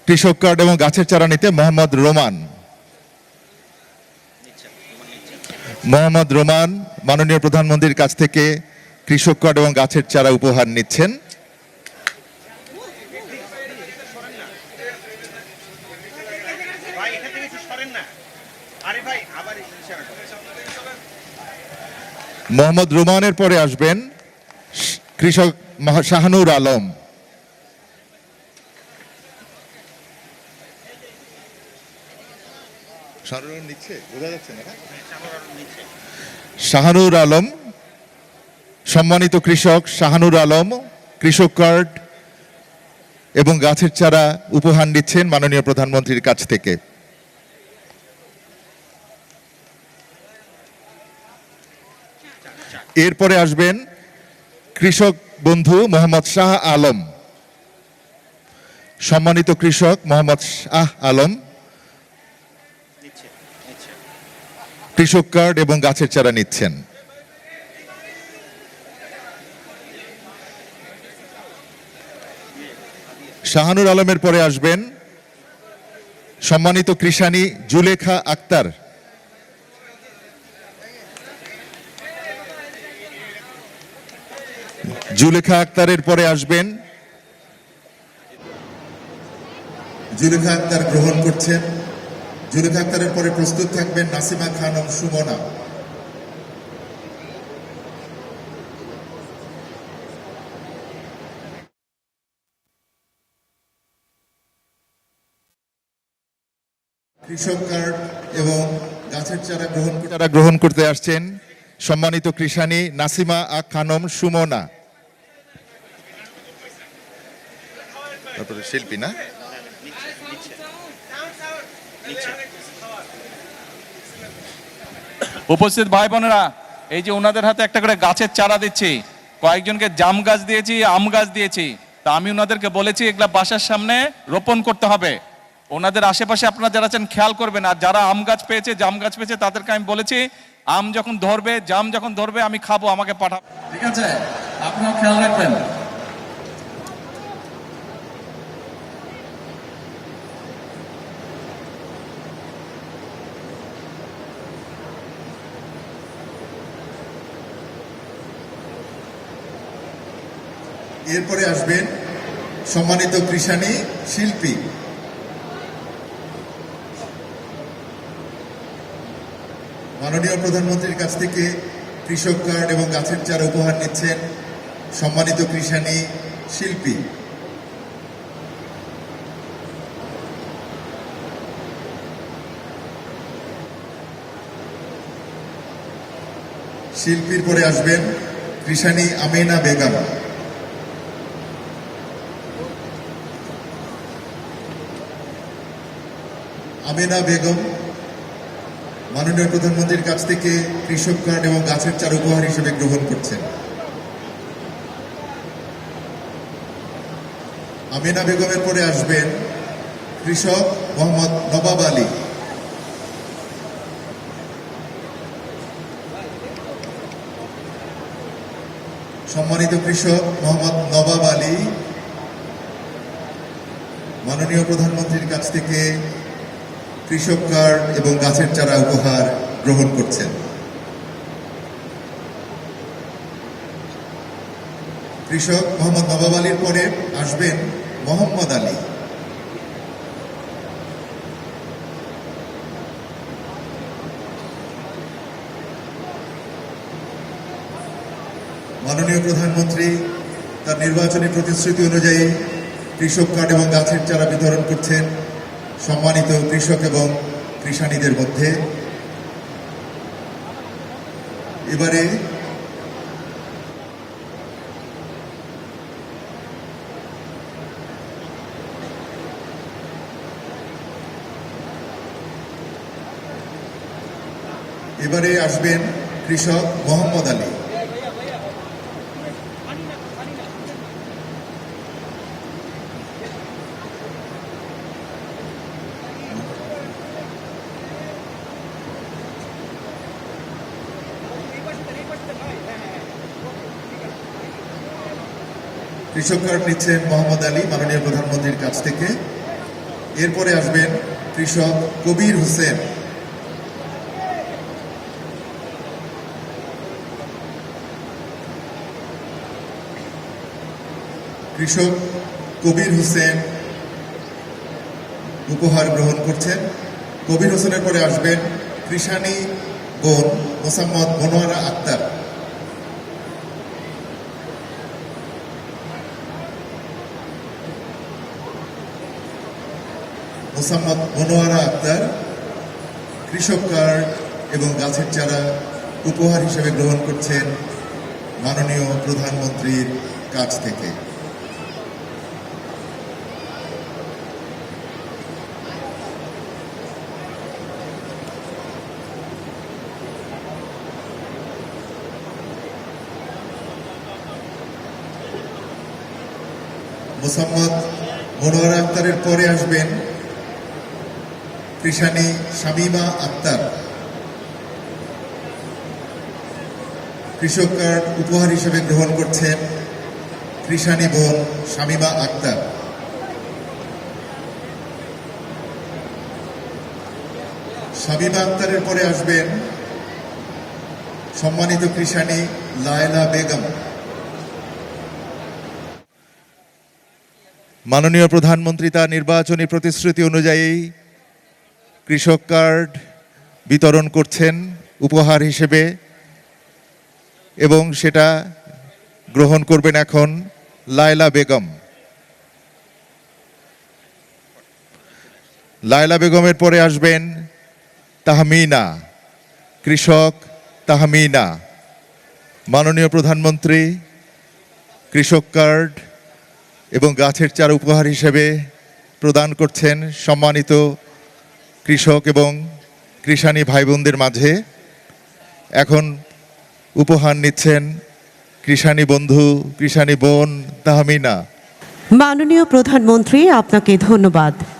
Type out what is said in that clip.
কৃষক কার্ড এবং গাছের চারা নিতে মোহাম্মদ রোমান। মোহাম্মদ রোমান মাননীয় প্রধানমন্ত্রীর কাছ থেকে কৃষক কার্ড এবং গাছের চারা উপহার নিচ্ছেন। মোহাম্মদ রোমানের পরে আসবেন কৃষক শাহানুর আলম। শাহানুর আলম, সম্মানিত কৃষক শাহানুর আলম কৃষক কার্ড এবং গাছের চারা উপহার নিচ্ছেন মাননীয় প্রধানমন্ত্রীর কাছ থেকে। এরপরে আসবেন কৃষক বন্ধু মোহাম্মদ শাহ আলম। সম্মানিত কৃষক মোহাম্মদ শাহ আলম কৃষক কার্ড এবং গাছের চারা নিচ্ছেন। শাহানুর আলমের পরে আসবেন সম্মানিত কৃষানী জুলেখা আক্তার। জুলেখা আক্তারের পরে আসবেন, জুলেখা আক্তার গ্রহণ করছেন। জুলেখা আক্তারের পরে প্রস্তুত থাকবেন নাসিমা খানম সুমনা। কৃষক কার্ড এবং গাছের চারা গ্রহণ করতে আসছেন সম্মানিত কৃষানী নাসিমা খানম সুমনা। তারপরে শিল্পী না উপস্থিত ভাই বোনেরা, এই যে ওনাদের হাতে একটা করে গাছের চারা দিচ্ছি। কয়েকজনকে জাম গাছ দিয়েছি, আম গাছ দিয়েছি। তা আমি ওনাদেরকে বলেছি এগুলা বাসার সামনে রোপণ করতে হবে। ওনাদের আশেপাশে আপনারা যারা আছেন খেয়াল করবেন। আর যারা আম গাছ পেয়েছে, জাম গাছ পেয়েছে, তাদেরকে আমি বলেছি আম যখন ধরবে, জাম যখন ধরবে আমি খাবো, আমাকে পাঠাবো। ঠিক আছে, আপনারা খেয়াল রাখবেন। এরপরে আসবেন সম্মানিত কৃষানী শিল্পী। মাননীয় প্রধানমন্ত্রীর কাছ থেকে কৃষক কার্ড এবং গাছের চারা উপহার নিচ্ছেন সম্মানিত কৃষানী শিল্পী। শিল্পীর পরে আসবেন কৃষানী আমিনা বেগম। আমিনা বেগম মাননীয় প্রধানমন্ত্রীর কাছ থেকে কৃষক কার্ড এবং গাছের চারা উপহার হিসেবে গ্রহণ করছেন। আমিনা বেগমের পরে আসবেন কৃষক মোহাম্মদ নবাব আলী। সম্মানিত কৃষক মোহাম্মদ নবাব আলী মাননীয় প্রধানমন্ত্রীর কাছ থেকে কৃষক কার্ড এবং গাছের চারা উপহার গ্রহণ করছেন। কৃষক মোহাম্মদ নবাব আলীর পরে আসবেন মোহাম্মদ আলী। মাননীয় প্রধানমন্ত্রী তার নির্বাচনী প্রতিশ্রুতি অনুযায়ী কৃষক কার্ড এবং গাছের চারা বিতরণ করছেন সম্মানিত কৃষক এবং কৃষানীদের মধ্যে। এবারে আসবেন কৃষক মোহাম্মদ আলী। কৃষক কার্ড নিচ্ছেন মোহাম্মদ আলী মাননীয় প্রধানমন্ত্রীর কাছ থেকে। এরপরে আসবেন কৃষক কবির হোসেন। কৃষক কবির হোসেন উপহার গ্রহণ করছেন। কবির হোসেনের পরে আসবেন কৃষানী বোন মোসাম্মদ মনোয়ারা আক্তার। মোসাম্মদ মনোয়ারা আক্তার কৃষক কার্ড এবং গাছের চারা উপহার হিসেবে গ্রহণ করছেন মাননীয় প্রধানমন্ত্রীর কাছ থেকে। মোসাম্মদ মনোয়ারা আক্তারের পরে আসবেন কৃষানী শামীমা আক্তার। কৃষক কার্ড উপহার হিসেবে গ্রহণ করছেন কৃষানী বোন শামীমা আক্তার। শামীমা আক্তারের পরে আসবেন সম্মানিত কৃষানী লায়লা বেগম। মাননীয় প্রধানমন্ত্রী তার নির্বাচনী প্রতিশ্রুতি অনুযায়ী কৃষক কার্ড বিতরণ করছেন উপহার হিসেবে এবং সেটা গ্রহণ করবেন এখন লায়লা বেগম। লায়লা বেগমের পরে আসবেন তাহমিনা, কৃষক তাহমিনা। মাননীয় প্রধানমন্ত্রী কৃষক কার্ড এবং গাছের চারা উপহার হিসেবে প্রদান করছেন সম্মানিত কৃষক এবং কৃষানী ভাই বোনদের মাঝে। এখন উপহার নিচ্ছেন কৃষানী বন্ধু, কৃষানী বোন তাহমিনা। মাননীয় প্রধানমন্ত্রী, আপনাকে ধন্যবাদ।